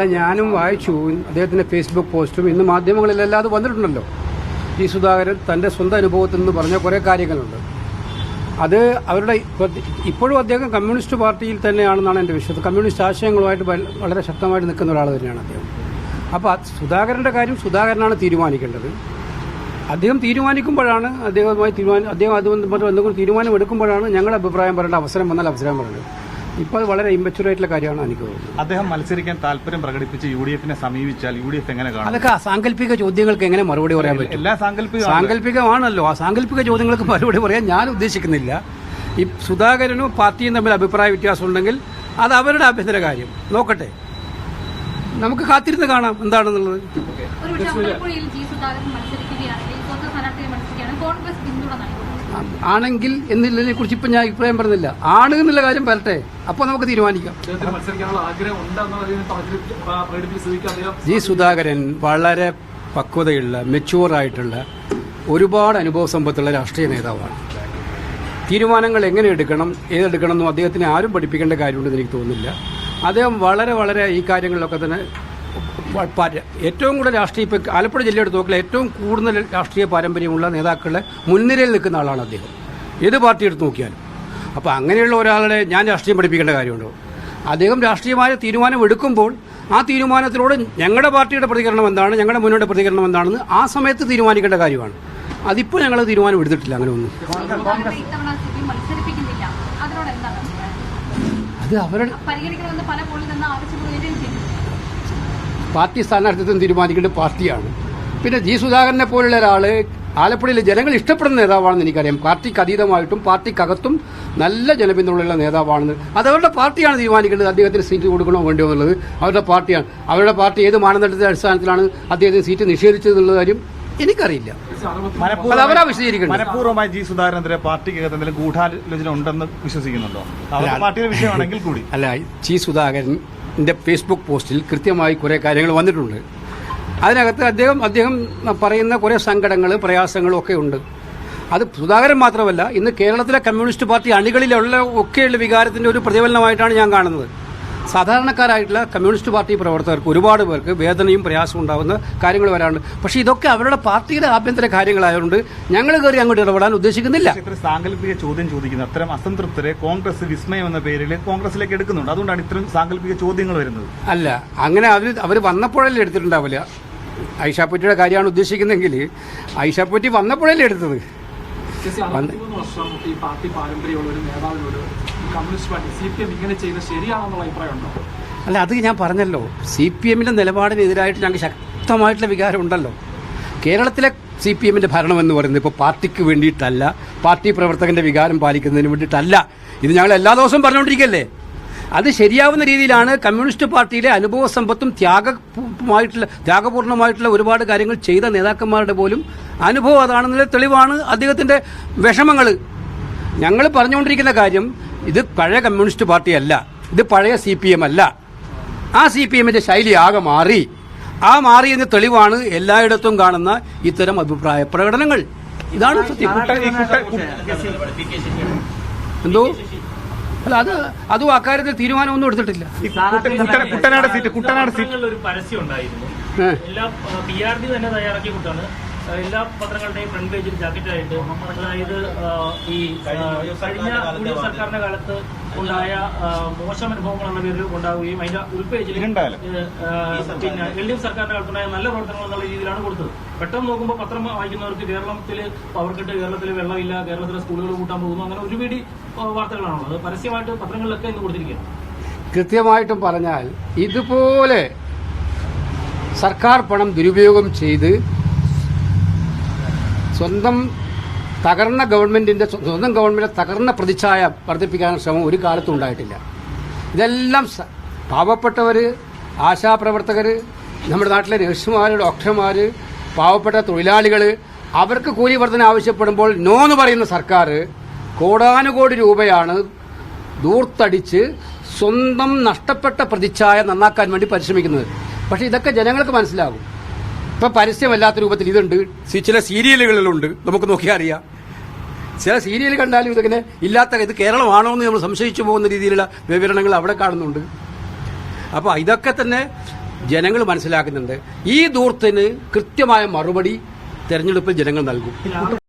ഞാനും വായിച്ചു അദ്ദേഹത്തിന്റെ ഫേസ്ബുക്ക് പോസ്റ്റും ഇന്ന് മാധ്യമങ്ങളിലെല്ലാം അത് വന്നിട്ടുണ്ടല്ലോ. ജി സുധാകരൻ തന്റെ സ്വന്തം അനുഭവത്തിൽ നിന്ന് പറഞ്ഞ കുറേ കാര്യങ്ങളുണ്ട്. അത് അവരുടെ ഇപ്പോഴും അദ്ദേഹം കമ്മ്യൂണിസ്റ്റ് പാർട്ടിയിൽ തന്നെയാണെന്നാണ് എൻ്റെ വിശ്വാസം. കമ്മ്യൂണിസ്റ്റ് ആശയങ്ങളുമായിട്ട് വളരെ ശക്തമായിട്ട് നിൽക്കുന്ന ഒരാൾ തന്നെയാണ് അദ്ദേഹം. അപ്പോൾ സുധാകരൻ്റെ കാര്യം സുധാകരനാണ് തീരുമാനിക്കേണ്ടത്. അദ്ദേഹം തീരുമാനിക്കുമ്പോഴാണ് അദ്ദേഹം അതുകൊണ്ട് എന്തെങ്കിലും തീരുമാനം എടുക്കുമ്പോഴാണ് ഞങ്ങളുടെ അഭിപ്രായം പറയേണ്ട അവസരം വന്നാൽ അവസരം പറയുന്നത്. ഇപ്പോൾ അത് വളരെ ഇമ്പച്ചുറായിട്ടുള്ള കാര്യമാണ് എനിക്ക് തോന്നുന്നത്. അദ്ദേഹം മത്സരിക്കാൻ താല്പര്യം പ്രകടിപ്പിച്ച് UDF-നെ സമീപിച്ചാൽ UDF എങ്ങനെ കാണും? അതൊക്കെ സാങ്കല്പിക ചോദ്യങ്ങൾക്ക് എങ്ങനെ മറുപടി പറയാൻ പറ്റും? എല്ലാ സാങ്കല്പികമാണല്ലോ. ആ സാങ്കല്പിക ചോദ്യങ്ങൾക്ക് മറുപടി പറയാൻ ഞാൻ ഉദ്ദേശിക്കുന്നില്ല. ഈ സുധാകരനും പാർട്ടിയും തമ്മിൽ അഭിപ്രായ വ്യത്യാസം ഉണ്ടെങ്കിൽ അത് അവരുടെ ആഭ്യന്തര കാര്യം നോക്കട്ടെ. നമുക്ക് കാത്തിരുന്ന് കാണാം എന്താണെന്നുള്ളത്. ആണെങ്കിൽ എന്നതിനെ കുറിച്ച് ഇപ്പം ഞാൻ അഭിപ്രായം പറഞ്ഞില്ല. ആണ് എന്നുള്ള കാര്യം വരട്ടെ, അപ്പോൾ നമുക്ക് തീരുമാനിക്കാം. ജി സുധാകരൻ വളരെ പക്വതയുള്ള മെച്യൂറായിട്ടുള്ള ഒരുപാട് അനുഭവ സമ്പത്തുള്ള രാഷ്ട്രീയ നേതാവാണ്. തീരുമാനങ്ങൾ എങ്ങനെ എടുക്കണം ഏതെടുക്കണം എന്നും അദ്ദേഹത്തിന് ആരും പഠിപ്പിക്കേണ്ട കാര്യമുണ്ടെന്ന് എനിക്ക് തോന്നുന്നില്ല. അദ്ദേഹം വളരെ ഈ കാര്യങ്ങളിലൊക്കെ തന്നെ ഏറ്റവും കൂടുതൽ രാഷ്ട്രീയ ഇപ്പം ആലപ്പുഴ ജില്ല എടുത്ത് നോക്കില്ല, ഏറ്റവും കൂടുതൽ രാഷ്ട്രീയ പാരമ്പര്യമുള്ള നേതാക്കളുടെ മുൻനിരയിൽ നിൽക്കുന്ന ആളാണ് അദ്ദേഹം, ഏത് പാർട്ടി എടുത്ത് നോക്കിയാലും. അപ്പോൾ അങ്ങനെയുള്ള ഒരാളെ ഞാൻ രാഷ്ട്രീയം പഠിപ്പിക്കേണ്ട കാര്യമുണ്ടോ? അദ്ദേഹം രാഷ്ട്രീയമായ തീരുമാനം എടുക്കുമ്പോൾ ആ തീരുമാനത്തിലൂടെ ഞങ്ങളുടെ പാർട്ടിയുടെ പ്രതികരണം എന്താണ്, ഞങ്ങളുടെ മുന്നോട്ട് പ്രതികരണം എന്താണെന്ന് ആ സമയത്ത് തീരുമാനിക്കേണ്ട കാര്യമാണ്. അതിപ്പോൾ ഞങ്ങൾ തീരുമാനം എടുത്തിട്ടില്ല. അങ്ങനെ ഒന്നും അത് അവരുടെ പാർട്ടി സ്ഥാനാർത്ഥിത്വം തീരുമാനിക്കേണ്ട പാർട്ടിയാണ്. പിന്നെ ജി സുധാകരനെ പോലുള്ള ഒരാൾ ആലപ്പുഴയിലെ ജനങ്ങൾ ഇഷ്ടപ്പെടുന്ന നേതാവാണെന്ന് എനിക്കറിയാം. പാർട്ടിക്ക് അതീതമായിട്ടും പാർട്ടിക്കകത്തും നല്ല ജനപിന്തുണയുള്ള നേതാവാണെന്ന് അത് അവരുടെ പാർട്ടിയാണ് തീരുമാനിക്കേണ്ടത്. അദ്ദേഹത്തിന് സീറ്റ് കൊടുക്കണോ വേണ്ടിയോ എന്നുള്ളത് അവരുടെ പാർട്ടിയാണ്. അവരുടെ പാർട്ടി ഏത് മാനദണ്ഡത്തിന്റെ അടിസ്ഥാനത്തിലാണ് അദ്ദേഹത്തിന് സീറ്റ് നിഷേധിച്ചതെന്നുള്ള കാര്യം എനിക്കറിയില്ല. അവരാ വിശദീകരിക്കുന്നത്. മനഃപൂർവ്വമായി ജി സുധാകരനെതിരെ പാർട്ടിക്കകത്ത് എന്തെങ്കിലും ഗൂഢാലോചന ഉണ്ടെന്ന് വിശ്വസിക്കുന്നുണ്ടോ? പാർട്ടിയുടെ വിഷയമാണെങ്കിൽ കൂടി അല്ല, ജി സുധാകരന്റെ ഫേസ്ബുക്ക് പോസ്റ്റിൽ കൃത്യമായി കുറേ കാര്യങ്ങൾ വന്നിട്ടുണ്ട്. അതിനകത്ത് അദ്ദേഹം പറയുന്ന കുറേ സങ്കടങ്ങൾ പ്രയാസങ്ങളും ഒക്കെ ഉണ്ട്. അത് സുധാകരൻ മാത്രമല്ല, ഇന്ന് കേരളത്തിലെ കമ്മ്യൂണിസ്റ്റ് പാർട്ടി അണികളിലുള്ള ഒക്കെയുള്ള വികാരത്തിന്റെ ഒരു പ്രതിഫലനമായിട്ടാണ് ഞാൻ കാണുന്നത്. സാധാരണക്കാരായിട്ടുള്ള കമ്മ്യൂണിസ്റ്റ് പാർട്ടി പ്രവർത്തകർക്ക് ഒരുപാട് പേർക്ക് വേദനയും പ്രയാസവും ഉണ്ടാകുന്ന കാര്യങ്ങൾ വരാറുണ്ട്. പക്ഷേ ഇതൊക്കെ അവരുടെ പാർട്ടിയുടെ ആഭ്യന്തര കാര്യങ്ങളായതുകൊണ്ട് ഞങ്ങൾ കയറി അങ്ങോട്ട് ഇടപെടാൻ ഉദ്ദേശിക്കുന്നില്ല. സാങ്കല്പിക ചോദ്യം ചോദിക്കുന്നത് അത്തരം അസംതൃപ്തരെ കോൺഗ്രസ് വിസ്മയം എന്ന പേരിൽ കോൺഗ്രസിലേക്ക് എടുക്കുന്നുണ്ട്. അതുകൊണ്ടാണ് ഇത്തരം സാങ്കല്പിക ചോദ്യങ്ങൾ വരുന്നത്. അല്ല, അങ്ങനെ അവർ വന്നപ്പോഴല്ലേ എടുത്തിട്ടുണ്ടാവില്ല. ഐഷാപ്പറ്റിയുടെ കാര്യമാണ് ഉദ്ദേശിക്കുന്നതെങ്കിൽ ഐഷാപ്പറ്റി വന്നപ്പോഴല്ലേ എടുത്തത്. ഈ പാർട്ടി പാരമ്പര്യമുള്ള ഒരു നേതാവിനോട് കമ്മ്യൂണിസ്റ്റ് പാർട്ടി CPM ഇങ്ങനെ ചെയ്യുന്നത് ശരിയാണെന്നുള്ള അഭിപ്രായമുണ്ടോ? അല്ല, അത് ഞാൻ പറഞ്ഞല്ലോ. CPM-ന്റെ നിലപാടിനെതിരായിട്ട് ഞങ്ങൾക്ക് ശക്തമായിട്ടുള്ള വികാരം ഉണ്ടല്ലോ. കേരളത്തിലെ CPM-ന്റെ ഭരണം എന്ന് പറയുന്നത് ഇപ്പോൾ പാർട്ടിക്ക് വേണ്ടിയിട്ടല്ല, പാർട്ടി പ്രവർത്തകന്റെ വികാരം പാലിക്കുന്നതിന് വേണ്ടിയിട്ടല്ല. ഇത് ഞങ്ങൾ എല്ലാ ദിവസവും പറഞ്ഞുകൊണ്ടിരിക്കുകയല്ലേ. അത് ശരിയാവുന്ന രീതിയിലാണ് കമ്മ്യൂണിസ്റ്റ് പാർട്ടിയിലെ അനുഭവ സമ്പത്തും ത്യാഗപൂർണമായിട്ടുള്ള ഒരുപാട് കാര്യങ്ങൾ ചെയ്ത നേതാക്കന്മാരുടെ പോലും അനുഭവം അതാണെന്നുള്ള തെളിവാണ് അദ്ദേഹത്തിന്റെ വിഷമങ്ങൾ. ഞങ്ങൾ പറഞ്ഞുകൊണ്ടിരിക്കുന്ന കാര്യം ഇത് പഴയ കമ്മ്യൂണിസ്റ്റ് പാർട്ടിയല്ല, ഇത് പഴയ CPM അല്ല. ആ CPM-ന്റെ ശൈലി ആകെ മാറി. ആ മാറിയെന്ന തെളിവാണ് എല്ലായിടത്തും കാണുന്ന ഇത്തരം അഭിപ്രായ പ്രകടനങ്ങൾ. ഇതാണ് സത്യം. എന്തോ അല്ല, അതും അക്കാര്യത്തിൽ തീരുമാനമൊന്നും എടുത്തിട്ടില്ല. കുട്ടനാട് ഒരു പരസ്യം ഉണ്ടായിരുന്നു. എല്ലാ PRD തന്നെ തയ്യാറാക്കിക്കൊണ്ടാണ് എല്ലാ പത്രങ്ങളുടെയും ഫ്രണ്ട് പേജിൽ ജാക്കറ്റായിട്ട്, അതായത് ഈ കഴിഞ്ഞ UDF സർക്കാരിന്റെ കാലത്ത് ഉണ്ടായ മോശം അനുഭവങ്ങൾ എന്ന പേരിൽ ഉണ്ടാവുകയും അതിന്റെ ഉൾപേജിൽ പിന്നെ LDF സർക്കാരിന്റെ കാലത്തുണ്ടായ നല്ല പ്രവർത്തനങ്ങൾ എന്നുള്ള രീതിയിലാണ് കൊടുത്തത്. പെട്ടെന്ന് നോക്കുമ്പോൾ പത്രം വായിക്കുന്നവർക്ക് കേരളത്തിൽ വെള്ളമില്ല, കേരളത്തിലെ സ്കൂളുകൾ കൂട്ടാൻ പോകുന്നു, അങ്ങനെ ഒരുപിടി വാർത്തകളാണുള്ളത്. അത് പരസ്യമായിട്ട് പത്രങ്ങളിലൊക്കെ ഇന്ന് കൊടുത്തിരിക്കുകയാണ്. കൃത്യമായിട്ടും പറഞ്ഞാൽ ഇതുപോലെ സർക്കാർ പണം ദുരുപയോഗം ചെയ്ത് സ്വന്തം ഗവൺമെന്റിന്റെ തകർന്ന പ്രതിച്ഛായ വർദ്ധിപ്പിക്കാനുള്ള ശ്രമം ഒരു കാലത്തും ഉണ്ടായിട്ടില്ല. ഇതെല്ലാം പാവപ്പെട്ടവർ, ആശാപ്രവർത്തകർ, നമ്മുടെ നാട്ടിലെ നഴ്സുമാർ, ഡോക്ടർമാർ, പാവപ്പെട്ട തൊഴിലാളികൾ, അവർക്ക് കൂലി വർധന ആവശ്യപ്പെടുമ്പോൾ നോ എന്ന് പറയുന്ന സർക്കാർ കോടാനുകോടി രൂപയാണ് ദൂർത്തടിച്ച് സ്വന്തം നഷ്ടപ്പെട്ട പ്രതിച്ഛായ നന്നാക്കാൻ വേണ്ടി പരിശ്രമിക്കുന്നത്. പക്ഷേ ഇതൊക്കെ ജനങ്ങൾക്ക് മനസ്സിലാകും. ഇപ്പം പരസ്യമല്ലാത്ത രൂപത്തിൽ ഇതുണ്ട്, ചില സീരിയലുകളിലുണ്ട്, നമുക്ക് നോക്കിയാൽ അറിയാം. ചില സീരിയൽ കണ്ടാലും ഇതിങ്ങനെ ഇല്ലാത്ത ഇത് കേരളമാണോ എന്ന് നമ്മൾ സംശയിച്ചു പോകുന്ന രീതിയിലുള്ള വിവരണങ്ങൾ അവിടെ കാണുന്നുണ്ട്. അപ്പോൾ ഇതൊക്കെ തന്നെ ജനങ്ങൾ മനസ്സിലാക്കുന്നുണ്ട്. ഈ ദൂർത്തിന് കൃത്യമായ മറുപടി തെരഞ്ഞെടുപ്പിൽ ജനങ്ങൾ നൽകും.